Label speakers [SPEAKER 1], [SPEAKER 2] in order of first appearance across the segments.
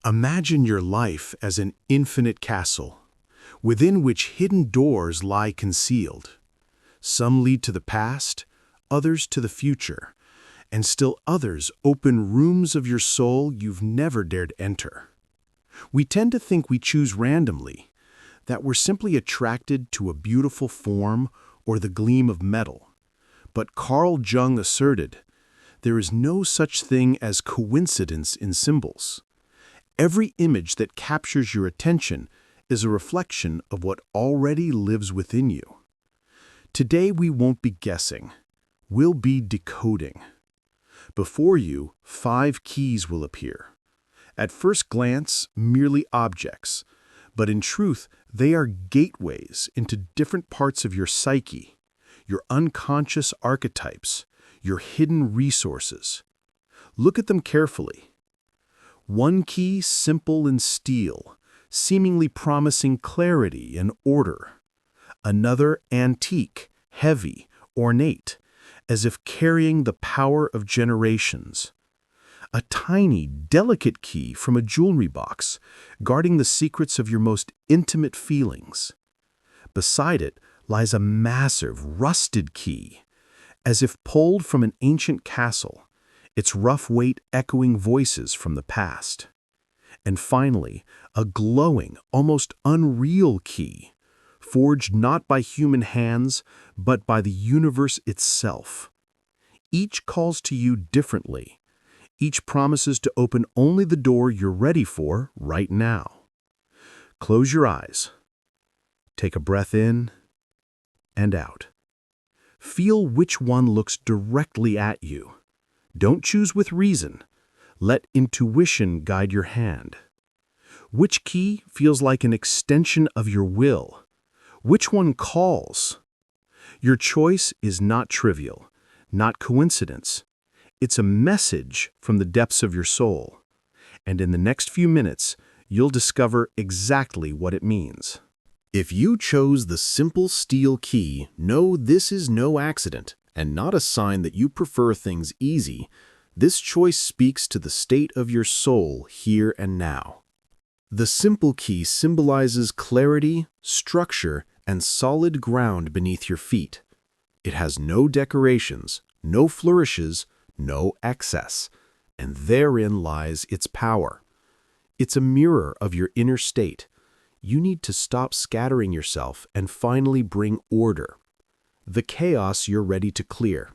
[SPEAKER 1] Imagine your life as an infinite castle, within which hidden doors lie concealed. Some lead to the past, others to the future, and still others open rooms of your soul you've never dared enter. We tend to think we choose randomly, that we're simply attracted to a beautiful form or the gleam of metal. But Carl Jung asserted, there is no such thing as coincidence in symbols. Every image that captures your attention is a reflection of what already lives within you. Today we won't be guessing, we'll be decoding. Before you, 5 keys will appear. At first glance, merely objects, but in truth, they are gateways into different parts of your psyche, your unconscious archetypes, your hidden resources. Look at them carefully. One key, simple and steel, seemingly promising clarity and order. Another, antique, heavy, ornate, as if carrying the power of generations. A tiny, delicate key from a jewelry box, guarding the secrets of your most intimate feelings. Beside it lies a massive, rusted key, as if pulled from an ancient castle, its rough weight echoing voices from the past. And finally, a glowing, almost unreal key, forged not by human hands, but by the universe itself. Each calls to you differently. Each promises to open only the door you're ready for right now. Close your eyes. Take a breath in and out. Feel which one looks directly at you. Don't choose with reason. Let intuition guide your hand. Which key feels like an extension of your will? Which one calls? Your choice is not trivial, not coincidence. It's a message from the depths of your soul. And in the next few minutes, you'll discover exactly what it means. If you chose the simple steel key, know this is no accident and not a sign that you prefer things easy. This choice speaks to the state of your soul here and now. The simple key symbolizes clarity, structure, and solid ground beneath your feet. It has no decorations, no flourishes, no excess, and therein lies its power. It's a mirror of your inner state. You need to stop scattering yourself and finally bring order. The chaos you're ready to clear.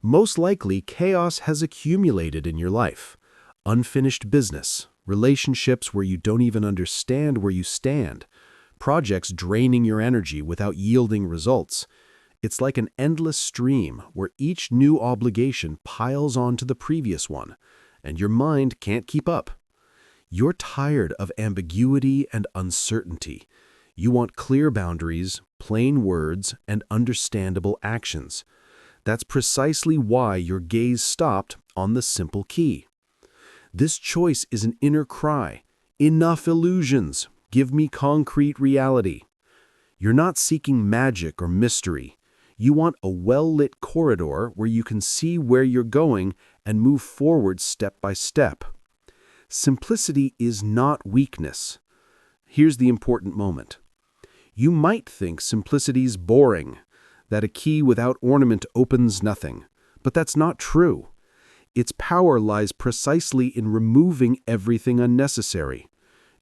[SPEAKER 1] Most likely, chaos has accumulated in your life. Unfinished business, relationships where you don't even understand where you stand, projects draining your energy without yielding results. It's like an endless stream where each new obligation piles onto the previous one, and your mind can't keep up. You're tired of ambiguity and uncertainty. You want clear boundaries, plain words, and understandable actions. That's precisely why your gaze stopped on the simple key. This choice is an inner cry. Enough illusions. Give me concrete reality. You're not seeking magic or mystery. You want a well-lit corridor where you can see where you're going and move forward step by step. Simplicity is not weakness. Here's the important moment. You might think simplicity's boring, that a key without ornament opens nothing, but that's not true. Its power lies precisely in removing everything unnecessary.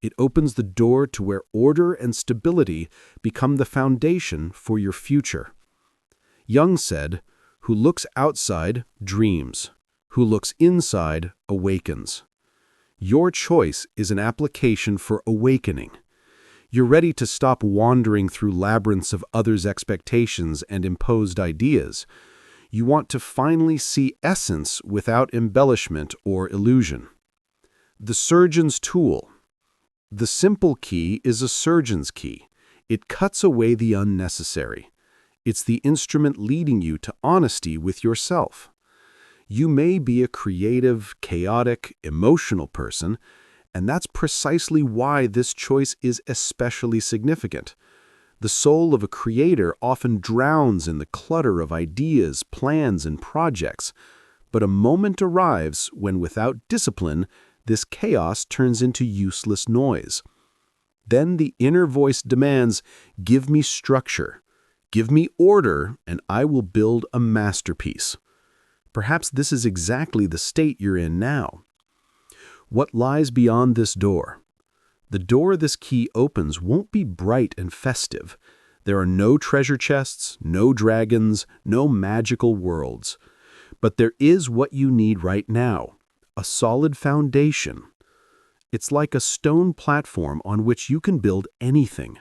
[SPEAKER 1] It opens the door to where order and stability become the foundation for your future. Jung said, "Who looks outside dreams. Who looks inside awakens." Your choice is an application for awakening. You're ready to stop wandering through labyrinths of others' expectations and imposed ideas. You want to finally see essence without embellishment or illusion. The surgeon's tool. The simple key is a surgeon's key. It cuts away the unnecessary. It's the instrument leading you to honesty with yourself. You may be a creative, chaotic, emotional person, and that's precisely why this choice is especially significant. The soul of a creator often drowns in the clutter of ideas, plans, and projects, but a moment arrives when, without discipline,
[SPEAKER 2] this chaos turns into useless noise. Then the inner voice demands, "Give me structure, give me order, and I will build a masterpiece." Perhaps this is exactly the state you're in now. What lies beyond this door? The door this key opens won't be bright and festive. There are no treasure chests, no dragons, no magical worlds. But there is what you need right now, a solid foundation. It's like a stone platform on which you can build anything.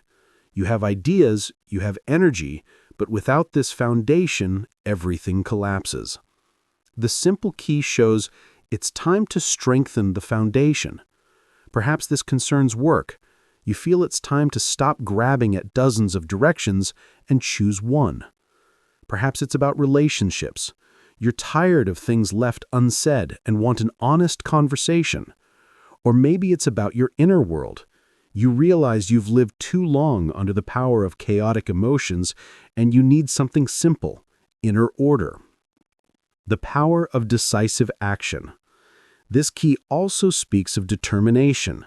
[SPEAKER 2] You have ideas, you have energy, but without this foundation, everything collapses. The simple key shows it's time to strengthen the foundation. Perhaps this concerns work. You feel it's time to stop grabbing at dozens of directions and choose one. Perhaps it's about relationships. You're tired of things left unsaid and want an honest conversation. Or maybe it's about your inner world. You realize you've lived too long under the power of chaotic emotions and you need something simple, inner order. The power of decisive action. This key also speaks of determination.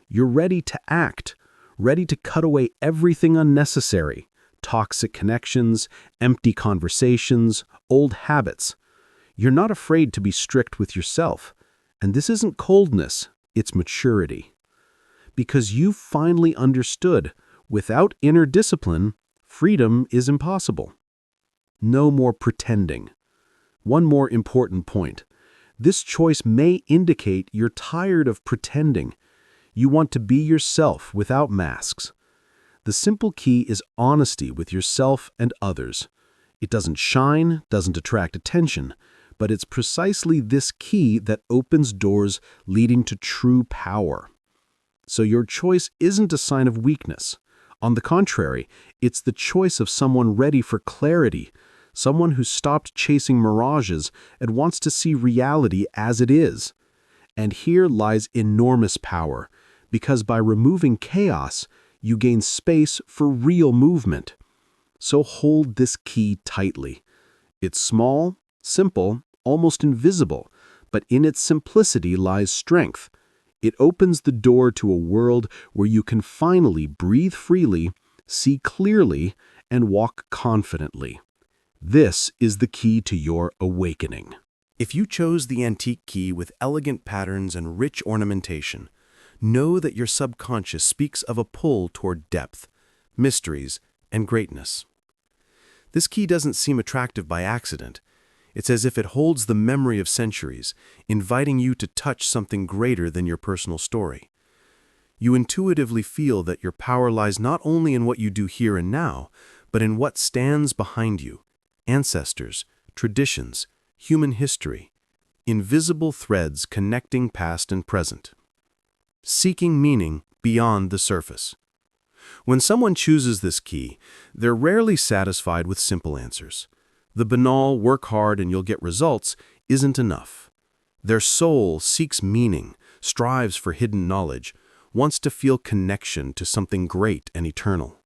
[SPEAKER 2] You're ready to act, ready to cut away everything unnecessary, toxic connections, empty conversations, old habits. You're not afraid to be strict with yourself. And this isn't coldness, it's maturity. Because you've finally understood, without inner discipline, freedom is impossible. No more pretending. One more important point. This choice may indicate you're tired of pretending. You want to be yourself without masks. The simple key is honesty with yourself and others. It doesn't shine, doesn't attract attention, but it's precisely this key that opens doors leading to true power. So your choice isn't a sign of weakness. On the contrary, it's the choice of someone ready for clarity, someone who stopped chasing mirages and wants to see reality as it is. And here lies enormous power, because by removing chaos, you gain space for real movement. So hold this key tightly. It's small, simple, almost invisible, but in its simplicity lies strength. It opens the door to a world where you can finally breathe freely, see clearly, and walk confidently. This is the key to your awakening.
[SPEAKER 1] If you chose the antique key with elegant patterns and rich ornamentation, know that your subconscious speaks of a pull toward depth, mysteries, and greatness. This key doesn't seem attractive by accident. It's as if it holds the memory of centuries, inviting you to touch something greater than your personal story. You intuitively feel that your power lies not only in what you do here and now, but in what stands behind you: ancestors, traditions, human history, invisible threads connecting past and present. Seeking meaning beyond the surface. When someone chooses this key, they're rarely satisfied with simple answers. The banal "work hard and you'll get results" isn't enough. Their soul seeks meaning, strives for hidden knowledge, wants to feel connection to something great and eternal.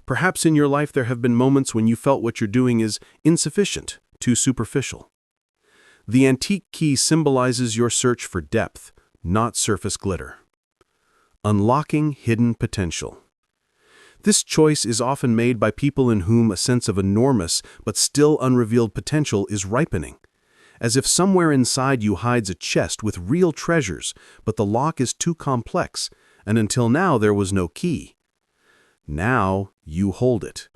[SPEAKER 1] Perhaps in your life there have been moments when you felt what you're doing is insufficient, too superficial. The antique key symbolizes your search for depth, not surface glitter. Unlocking hidden potential. This choice is often made by people in whom a sense of enormous but still unrevealed potential is ripening, as if somewhere inside you hides a chest with real treasures, but the lock is too complex, and until now there was no key. Now you hold it.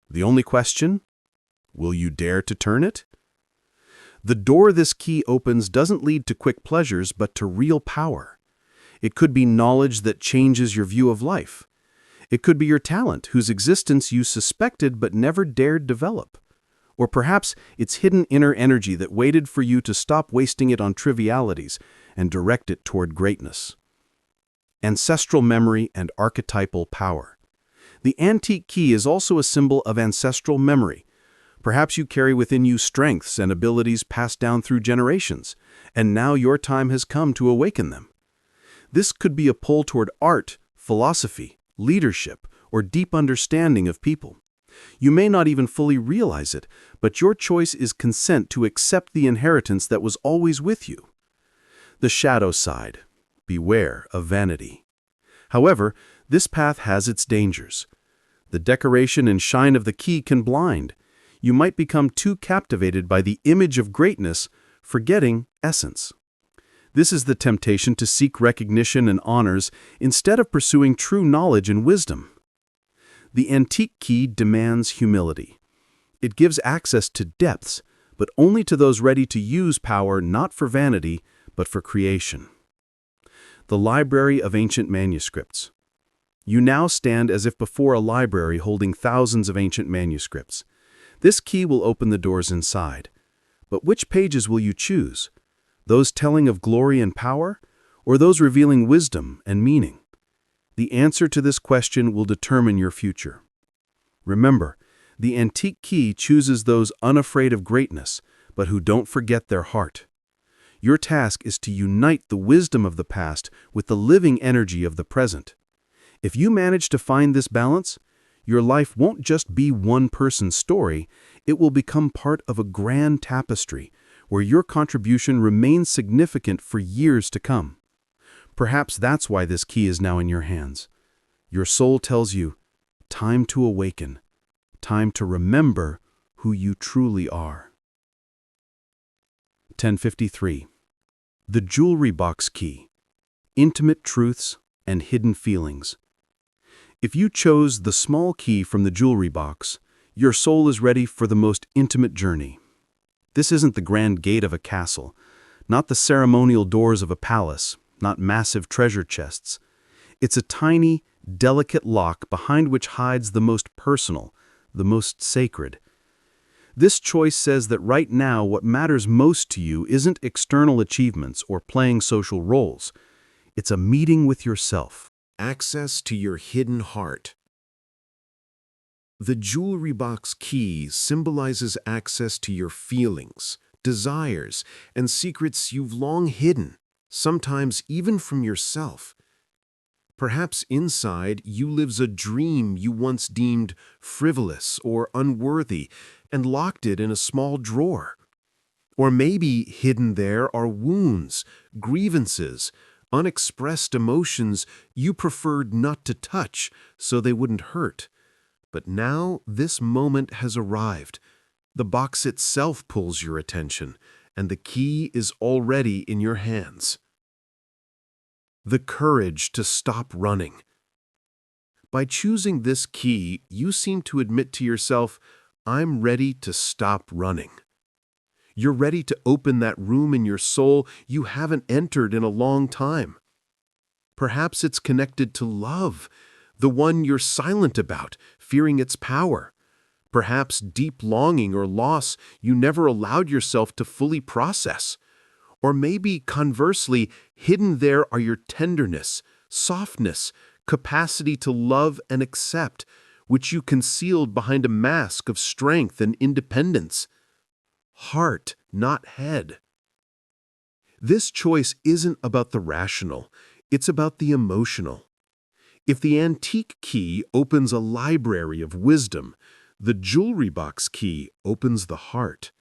[SPEAKER 1] The only question? Will you dare to turn it? The door this key opens doesn't lead to quick pleasures, but to real power. It could be knowledge that changes your view of life. It could be your talent, whose existence you suspected but never dared develop. Or perhaps it's hidden inner energy that waited for you to stop wasting it on trivialities and direct it toward greatness. Ancestral memory and archetypal power. The antique key is also a symbol of ancestral memory. Perhaps you carry within you strengths and abilities passed down through generations, and now your time has come to awaken them. This could be a pull toward art, philosophy, leadership, or deep understanding of people. You may not even fully realize it, but your choice is consent to accept the inheritance that was always with you. The shadow side.
[SPEAKER 2] beware of vanity. However, this path has its dangers. The decoration and shine of the key can blind. You might become too captivated by the image of greatness, forgetting essence. This is the temptation to seek recognition and honors instead of pursuing true knowledge and wisdom. The antique key demands humility. It gives access to depths, but only to those ready to use power not for vanity, but for creation. The Library of Ancient Manuscripts. You now stand as if before a library holding thousands of ancient manuscripts. This key will open the doors inside. But which pages will you choose? Those telling of glory and power, or those revealing wisdom and meaning? The answer to this question will determine your future. Remember, the antique key chooses those unafraid of greatness, but who don't forget their heart. Your task is to unite the wisdom of the past with the living energy of the present. If you manage to find this balance, your life won't just be one person's story, it will become part of a grand tapestry where your contribution remains significant for years to come. Perhaps that's why this key is now in your hands. Your soul tells you, time to awaken, time to remember who you truly are. 1053. The Jewelry Box Key. Intimate Truths and Hidden Feelings. If you chose the small key from the jewelry box, your soul is ready for the most intimate journey. This isn't the grand gate of a castle, not the ceremonial doors of a palace, not massive treasure chests. It's a tiny, delicate lock behind which hides the most personal, the most sacred. This choice says that right now what matters most to you isn't external achievements or playing social roles. It's a meeting with yourself.
[SPEAKER 1] Access to your hidden heart. The jewelry box key symbolizes access to your feelings, desires, and secrets you've long hidden, sometimes even from yourself. Perhaps inside you lives a dream you once deemed frivolous or unworthy and locked it in a small drawer. Or maybe hidden there are wounds, grievances, unexpressed emotions you preferred not to touch so they wouldn't hurt. But now this moment has arrived. The box itself pulls your attention, and the key is already in your hands. The courage to stop running. By choosing this key, you seem to admit to yourself, I'm ready to stop running. You're ready to open that room in your soul you haven't entered in a long time. Perhaps it's connected to love, the one you're silent about, fearing its power. Perhaps deep longing or loss you never allowed yourself to fully process. Or maybe, conversely, hidden there are your tenderness, softness, capacity to love and accept, which you concealed behind a mask of strength and independence. Heart, not head. This choice isn't about the rational, it's about the emotional. If the antique key opens a library of wisdom, the jewelry box key opens the heart.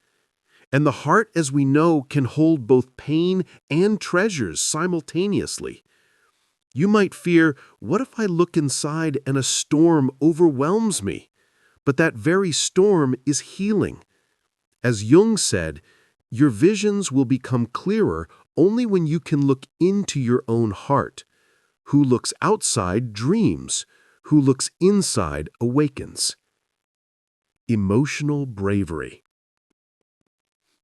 [SPEAKER 1] And the heart, as we know, can hold both pain and treasures simultaneously. You might fear, what if I look inside and a storm overwhelms me? But that very storm is healing. As Jung said, your visions will become clearer only when you can look into your own heart. Who looks outside dreams, who looks inside awakens. Emotional bravery.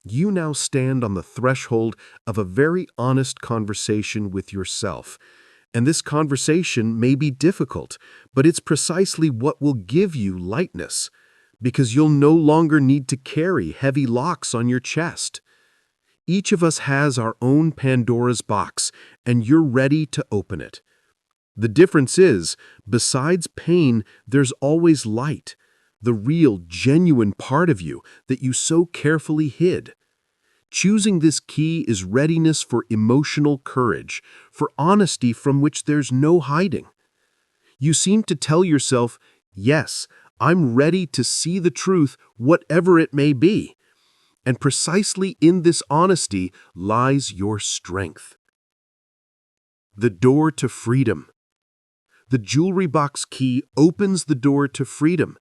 [SPEAKER 1] You now stand on the threshold of a very honest conversation with yourself. And this conversation may be difficult, but it's precisely what will give you lightness, because you'll no longer need to carry heavy locks on your chest. Each of us has our own Pandora's box, and you're ready to open it. The difference is, besides pain, there's always light, the real, genuine part of you that you so carefully hid. Choosing this key is readiness for emotional courage, for honesty from which there's no hiding. You seem to tell yourself, yes, I'm ready to see the truth, whatever it may be. And precisely in this honesty lies your strength.
[SPEAKER 2] The door to freedom. The jewelry box key opens the door to freedom.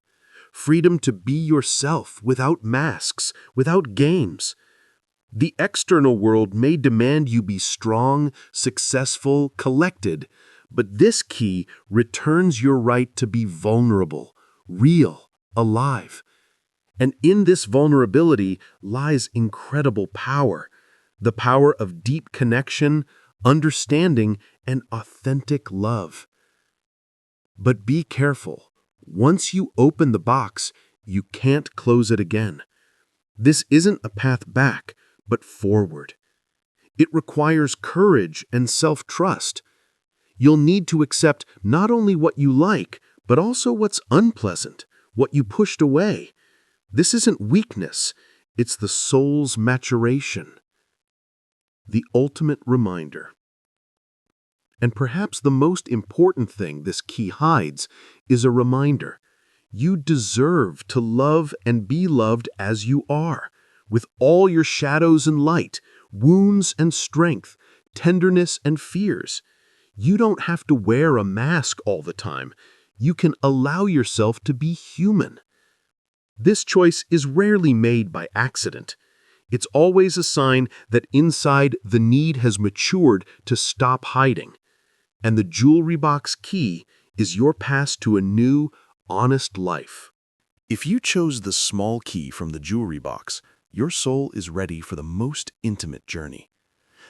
[SPEAKER 2] Freedom to be yourself without masks, without games. The external world may demand you be strong, successful, collected, but this key returns your right to be vulnerable, real, alive. And in this vulnerability lies incredible power, the power of deep connection, understanding, and authentic love. But be careful. Once you open the box, you can't close it again. This isn't a path back, but forward. It requires courage and self-trust. You'll need to accept not only what you like, but also what's unpleasant, what you pushed away. This isn't weakness, it's the soul's maturation. The ultimate reminder. And perhaps the most important thing this key hides is a reminder. You deserve to love and be loved as you are, with all your shadows and light, wounds and strength, tenderness and fears. You don't have to wear a mask all the time. You can allow yourself to be human. This choice is rarely made by accident. It's always a sign that inside the need has matured to stop hiding. And the jewelry box key is your pass to a new, honest life.
[SPEAKER 1] If you chose the small key from the jewelry box, your soul is ready for the most intimate journey.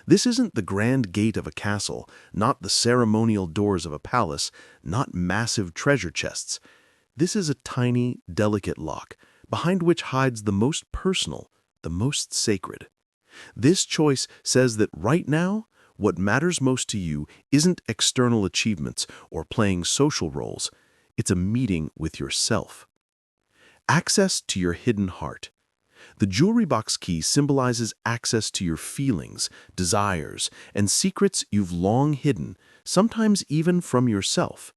[SPEAKER 1] This isn't the grand gate of a castle, not the ceremonial doors of a palace, not massive treasure chests. This is a tiny, delicate lock, behind which hides the most personal, the most sacred. This choice says that right now, what matters most to you isn't external achievements or playing social roles. It's a meeting with yourself. Access to your hidden heart. The jewelry box key symbolizes access to your feelings, desires, and secrets you've long hidden, sometimes even from yourself.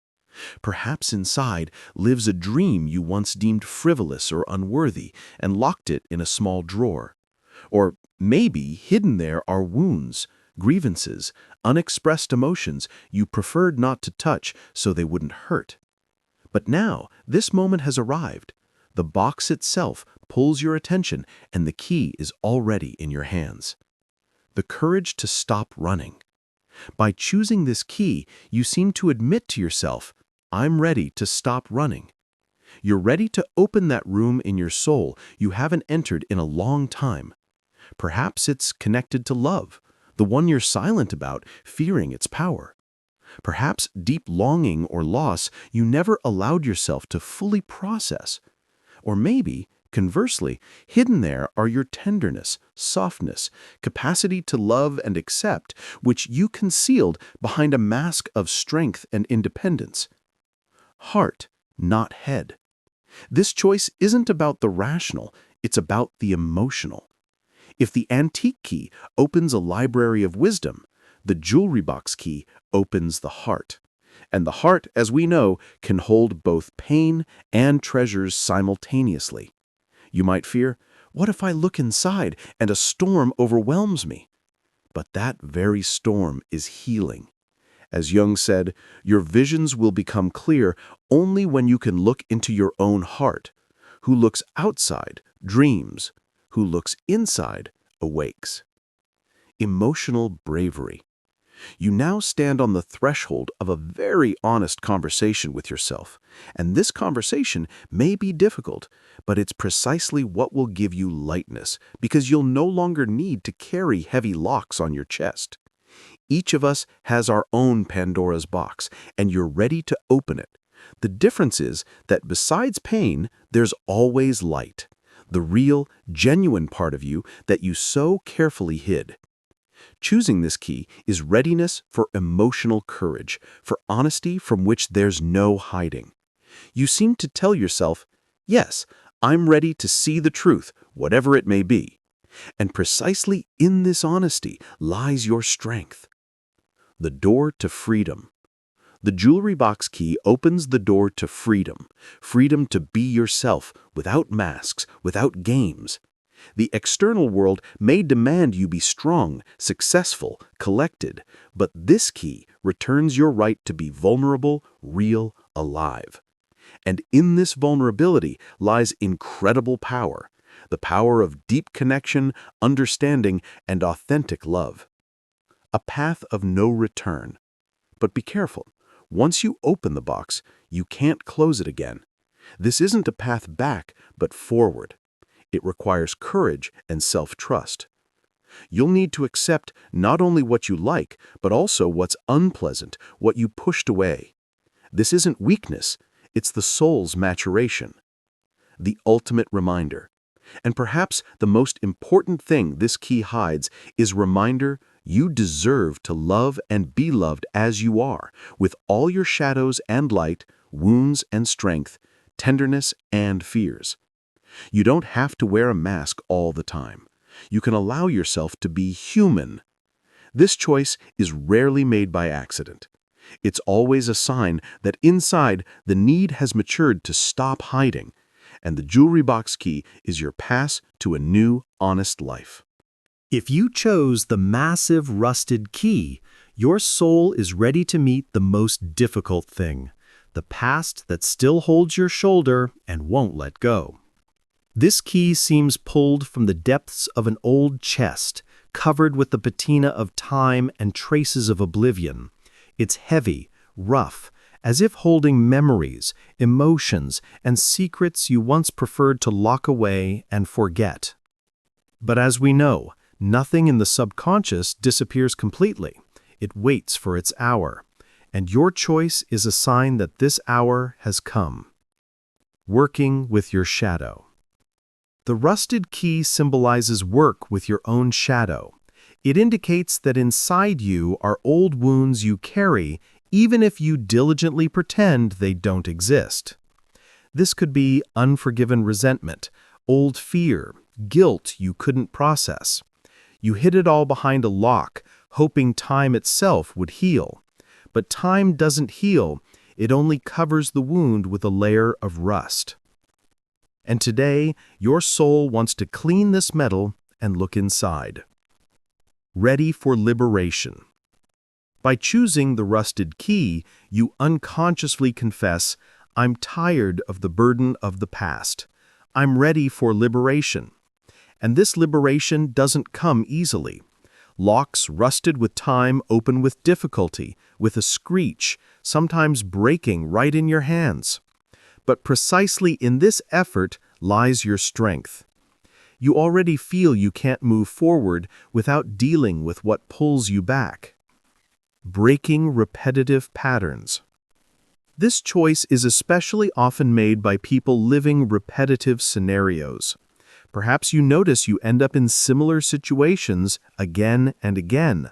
[SPEAKER 1] Perhaps inside lives a dream you once deemed frivolous or unworthy and locked it in a small drawer. Or maybe hidden there are wounds, grievances, unexpressed emotions you preferred not to touch so they wouldn't hurt. But now, this moment has arrived. The box itself pulls your attention and the key is already in your hands. The courage to stop running. By choosing this key, you seem to admit to yourself, I'm ready to stop running. You're ready to open that room in your soul you haven't entered in a long time. Perhaps it's connected to love, the one you're silent about, fearing its power. Perhaps deep longing or loss you never allowed yourself to fully process. Or maybe, conversely, hidden there are your tenderness, softness, capacity to love and accept, which you concealed behind a mask of strength and independence. Heart, not head. This choice isn't about the rational, it's about the emotional. If the antique key opens a library of wisdom, the jewelry box key opens the heart. And the heart, as we know, can hold both pain and treasures simultaneously. You might fear, what if I look inside and a storm overwhelms me? But that very storm is healing. As Jung said, your visions will become clear only when you can look into your own heart. Who looks outside dreams, who looks inside awakes. Emotional bravery. You now stand on the threshold of a very honest conversation with yourself, and this conversation may be difficult, but it's precisely what will give you lightness, because you'll no longer need to carry heavy locks on your chest. Each of us has our own Pandora's box, and you're ready to open it. The difference is that besides pain, there's always light, the real, genuine part of you that you so carefully hid. Choosing this key is readiness for emotional courage, for honesty from which there's no hiding. You seem to tell yourself, yes, I'm ready to see the truth, whatever it may be. And precisely in this honesty lies your strength. The door to freedom. The jewelry box key opens the door to freedom, freedom to be yourself without masks, without games.
[SPEAKER 2] The external world may demand you be strong, successful, collected, but this key returns your right to be vulnerable, real, alive. And in this vulnerability lies incredible power, the power of deep connection, understanding, and authentic love. A path of no return. But be careful. Once you open the box, you can't close it again. This isn't a path back, but forward. It requires courage and self-trust. You'll need to accept not only what you like, but also what's unpleasant, what you pushed away. This isn't weakness, it's the soul's maturation. The ultimate reminder. And perhaps the most important thing this key hides is reminder you deserve to love and be loved as you are, with all your shadows and light, wounds and strength, tenderness and fears. You don't have to wear a mask all the time. You can allow yourself to be human. This choice is rarely made by accident. It's always a sign that inside the need has matured to stop hiding, and the jewelry box key is your pass to a new, honest life.
[SPEAKER 3] If you chose the massive rusted key, your soul is ready to meet the most difficult thing, the past that still holds your shoulder and won't let go. This key seems pulled from the depths of an old chest, covered with the patina of time and traces of oblivion. It's heavy, rough, as if holding memories, emotions, and secrets you once preferred to lock away and forget. But as we know, nothing in the subconscious disappears completely. It waits for its hour, and your choice is a sign that this hour has come. Working with your shadow. The rusted key symbolizes work with your own shadow. It indicates that inside you are old wounds you carry, even if you diligently pretend they don't exist. This could be unforgiven resentment, old fear, guilt you couldn't process. You hid it all behind a lock, hoping time itself would heal. But time doesn't heal, it only covers the wound with a layer of rust. And today, your soul wants to clean this metal and look inside. Ready for liberation. By choosing the rusted key, you unconsciously confess, I'm tired of the burden of the past. I'm ready for liberation. And this liberation doesn't come easily. Locks rusted with time open with difficulty, with a screech, sometimes breaking right in your hands. But precisely in this effort lies your strength. You already feel you can't move forward without dealing with what pulls you back. Breaking repetitive patterns. This choice is especially often made by people living repetitive scenarios. Perhaps you notice you end up in similar situations again and again.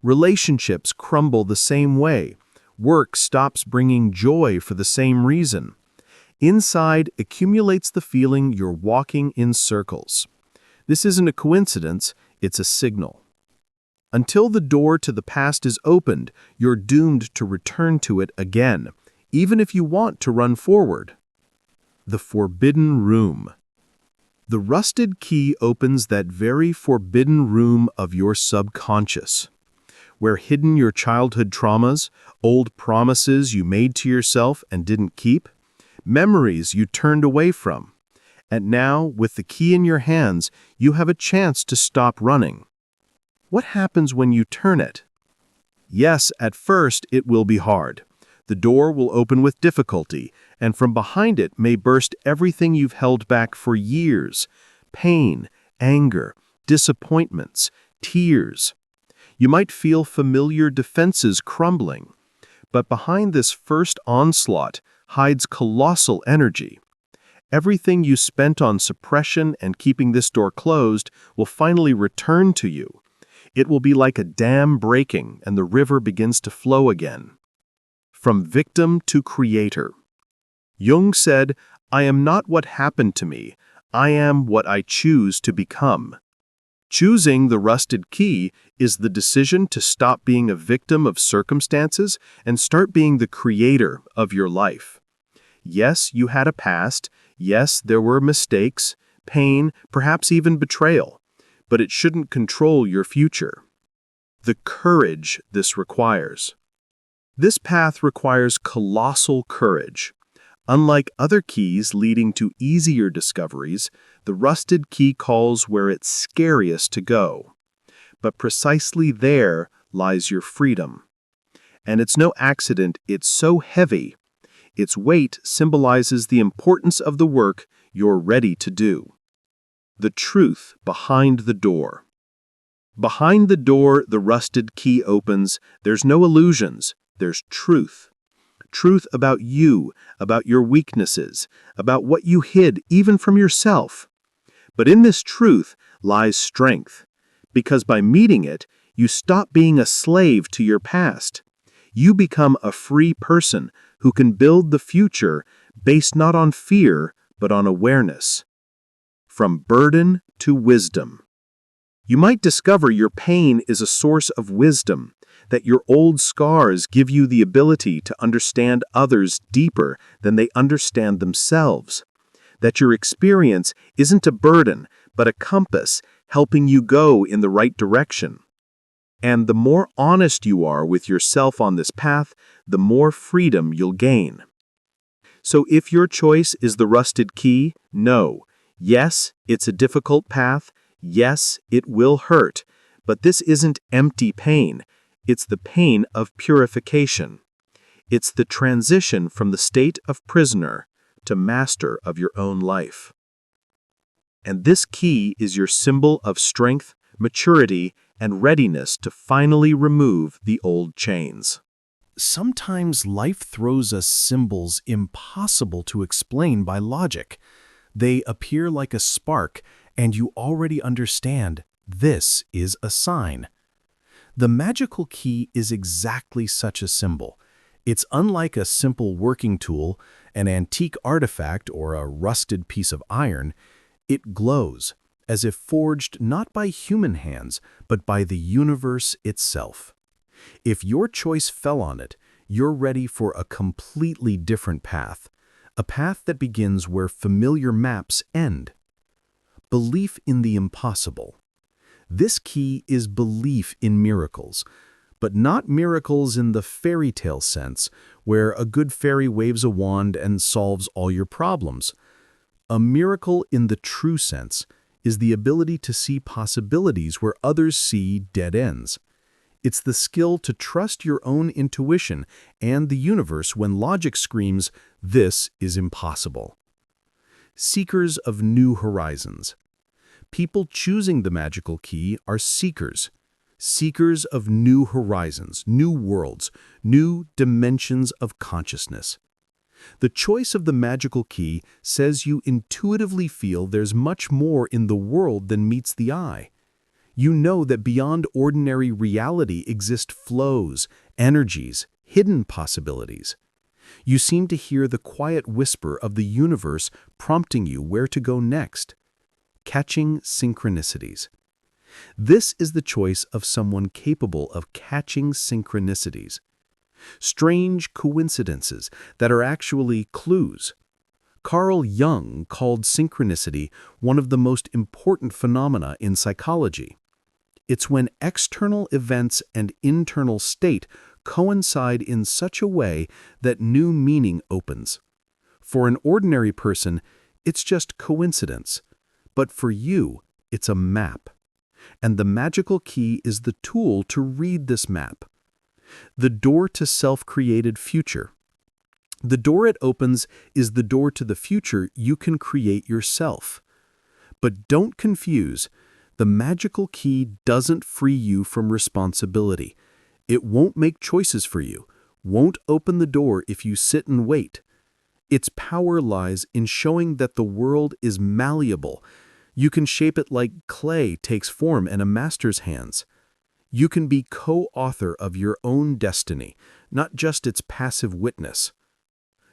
[SPEAKER 3] Relationships crumble the same way. Work stops bringing joy for the same reason. Inside accumulates the feeling you're walking in circles. This isn't a coincidence, it's a signal. Until the door to the past is opened, you're doomed to return to it again, even if you want to run forward. The forbidden room. The rusted key opens that very forbidden room of your subconscious, where hidden your childhood traumas, old promises you made to yourself and didn't keep, memories you turned away from. And now, with the key in your hands, you have a chance to stop running. What happens when you turn it? Yes, at first it will be hard. The door will open with difficulty, and from behind it may burst everything you've held back for years: pain, anger, disappointments, tears. You might feel familiar defenses crumbling, but behind this first onslaught hides colossal energy. Everything you spent on suppression and keeping this door closed will finally return to you. It will be like a dam breaking and the river begins to flow again. From victim to creator. Jung said, I am not what happened to me, I am what I choose to become. Choosing the rusted key is the decision to stop being a victim of circumstances and start being the creator of your life. Yes, you had a past. Yes, there were mistakes,
[SPEAKER 2] pain, perhaps even betrayal, but it shouldn't control your future. The courage this requires. This path requires colossal courage. Unlike other keys leading to easier discoveries, the rusted key calls where it's scariest to go. But precisely there lies your freedom. And it's no accident it's so heavy. Its weight symbolizes the importance of the work you're ready to do. The truth behind the door. Behind the door the rusted key opens, there's no illusions, there's truth. Truth about you, about your weaknesses, about what you hid even from yourself. But in this truth lies strength, because by meeting it, you stop being a slave to your past. You become a free person who can build the future based not on fear, but on awareness. From burden to wisdom. You might discover your pain is a source of wisdom, that your old scars give you the ability to understand others deeper than they understand themselves, that your experience isn't a burden, but a compass helping you go in the right direction. And the more honest you are with yourself on this path, the more freedom you'll gain. So if your choice is the rusted key, know, yes, it's a difficult path, yes, it will hurt, but this isn't empty pain. It's the pain of purification. It's the transition from the state of prisoner to master of your own life. And this key is your symbol of strength, maturity, and readiness to finally remove the old chains.
[SPEAKER 3] Sometimes life throws us symbols impossible to explain by logic. They appear like a spark, and you already understand this is a sign. The magical key is exactly such a symbol. It's unlike a simple working tool, an antique artifact, or a rusted piece of iron. It glows, as if forged not by human hands, but by the universe itself. If your choice fell on it, you're ready for a completely different path, a path that begins where familiar maps end. Belief in the impossible. This key is belief in miracles, but not miracles in the fairy tale sense, where a good fairy waves a wand and solves all your problems. A miracle in the true sense is the ability to see possibilities where others see dead ends. It's the skill to trust your own intuition and the universe when logic screams, "This is impossible." Seekers of new horizons. People choosing the magical key are seekers. Seekers of new horizons, new worlds, new dimensions of consciousness. The choice of the magical key says you intuitively feel there's much more in the world than meets the eye. You know that beyond ordinary reality exist flows, energies, hidden possibilities. You seem to hear the quiet whisper of the universe prompting you where to go next. Catching synchronicities. This is the choice of someone capable of catching synchronicities. Strange coincidences that are actually clues. Carl Jung called synchronicity one of the most important phenomena in psychology. It's when external events and internal state coincide in such a way that new meaning opens. For an ordinary person, it's just coincidence. But for you, it's a map. And the magical key is the tool to read this map. The door to self-created future. The door it opens is the door to the future you can create yourself. But don't confuse, the magical key doesn't free you from responsibility. It won't make choices for you, won't open the door if you sit and wait. Its power lies in showing that the world is malleable. You can shape it like clay takes form in a master's hands. You can be co-author of your own destiny, not just its passive witness.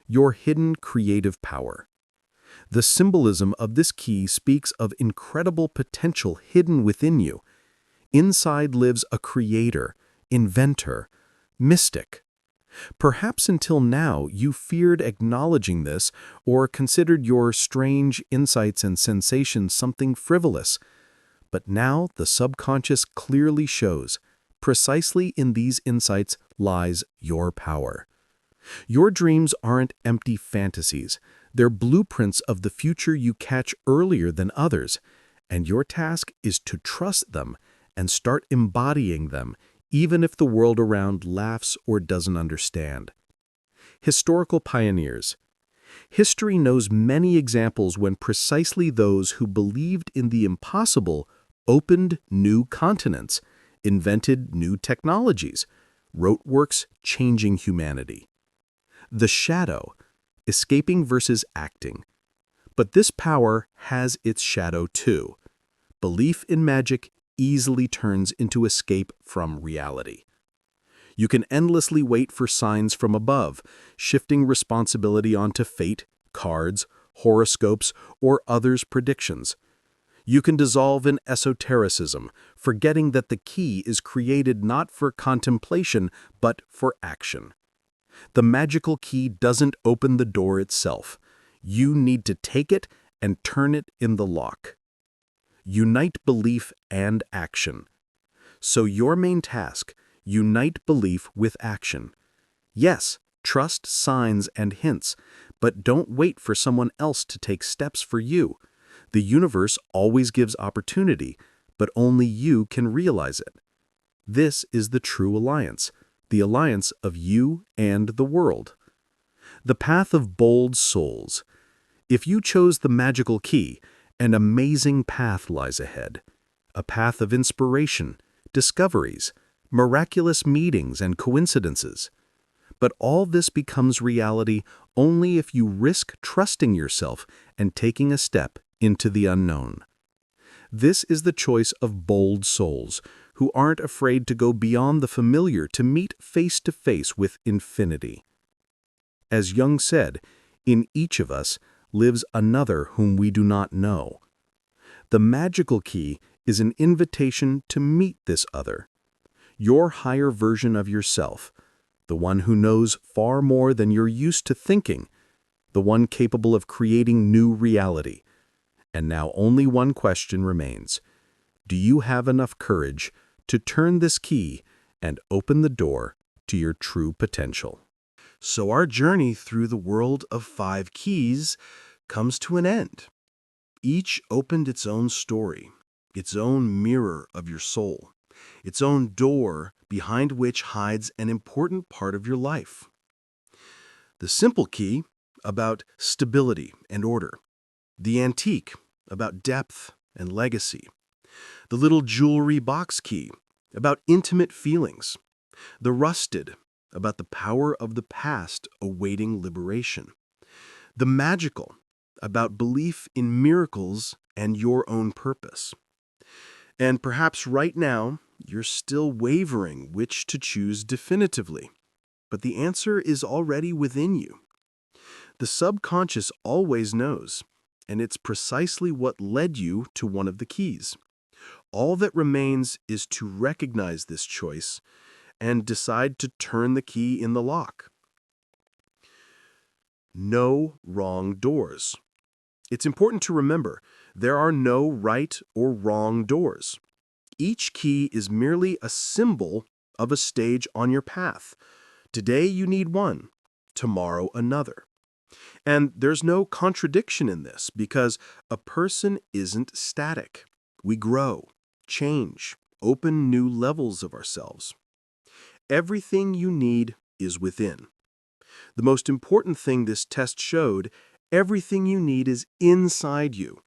[SPEAKER 3] Your hidden creative power. The symbolism of this key speaks of incredible potential hidden within you. Inside lives a creator, inventor, mystic.
[SPEAKER 2] Perhaps until now you feared acknowledging this or considered your strange insights and sensations something frivolous. But now the subconscious clearly shows, precisely in these insights lies your power. Your dreams aren't empty fantasies. They're blueprints of the future you catch earlier than others, and your task is to trust them and start embodying them, even if the world around laughs or doesn't understand. Historical pioneers. History knows many examples when precisely those who believed in the impossible opened new continents, invented new technologies, wrote works changing humanity. The shadow, escaping versus acting. But this power has its shadow too. Belief in magic easily turns into escape from reality. You can endlessly wait for signs from above, shifting responsibility onto fate, cards, horoscopes, or others' predictions. You can dissolve in esotericism, forgetting that the key is created not for contemplation, but for action. The magical key doesn't open the door itself. You need to take it and turn it in the lock. Unite belief and action. So your main task, unite belief with action. Yes, trust signs and hints, but don't wait for someone else to take steps for you. The universe always gives opportunity, but only you can realize it. This is the true alliance, the alliance of you and the world. The path of bold souls. If you chose the magical key, an amazing path lies ahead. A path of inspiration, discoveries, miraculous meetings and coincidences. But all this becomes reality only if you risk trusting yourself and taking a step into the unknown. This is the choice of bold souls who aren't afraid to go beyond the familiar to meet face to face with infinity. As Jung said, in each of us lives another whom we do not know. The magical key is an invitation to meet this other, your higher version of yourself, the one who knows far more than you're used to thinking, the one capable of creating new reality. And now only one question remains. Do you have enough courage to turn this key and open the door to your true potential?
[SPEAKER 1] So our journey through the world of 5 keys comes to an end. Each opened its own story, its own mirror of your soul, its own door behind which hides an important part of your life. The simple key, about stability and order. The antique, about depth and legacy. The little jewelry box key, about intimate feelings. The rusted, about the power of the past awaiting liberation. The magical, about belief in miracles and your own purpose. And perhaps right now, you're still wavering which to choose definitively, but the answer is already within you. The subconscious always knows, and it's precisely what led you to one of the keys. All that remains is to recognize this choice and decide to turn the key in the lock. No wrong doors. It's important to remember, there are no right or wrong doors. Each key is merely a symbol of a stage on your path. Today you need one, tomorrow another. And there's no contradiction in this because a person isn't static. We grow, change, open new levels of ourselves. Everything you need is within. The most important thing this test showed, everything you need is inside you.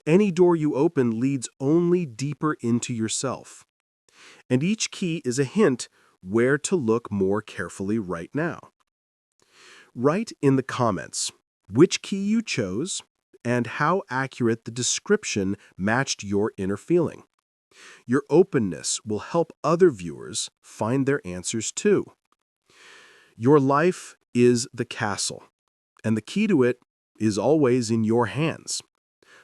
[SPEAKER 1] Any door you open leads only deeper into yourself. And each key is a hint where to look more carefully right now. Write in the comments which key you chose and how accurate the description matched your inner feeling. Your openness will help other viewers find their answers too. Your life is the castle, and the key to it is always in your hands.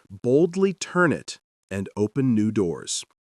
[SPEAKER 1] Boldly turn it and open new doors.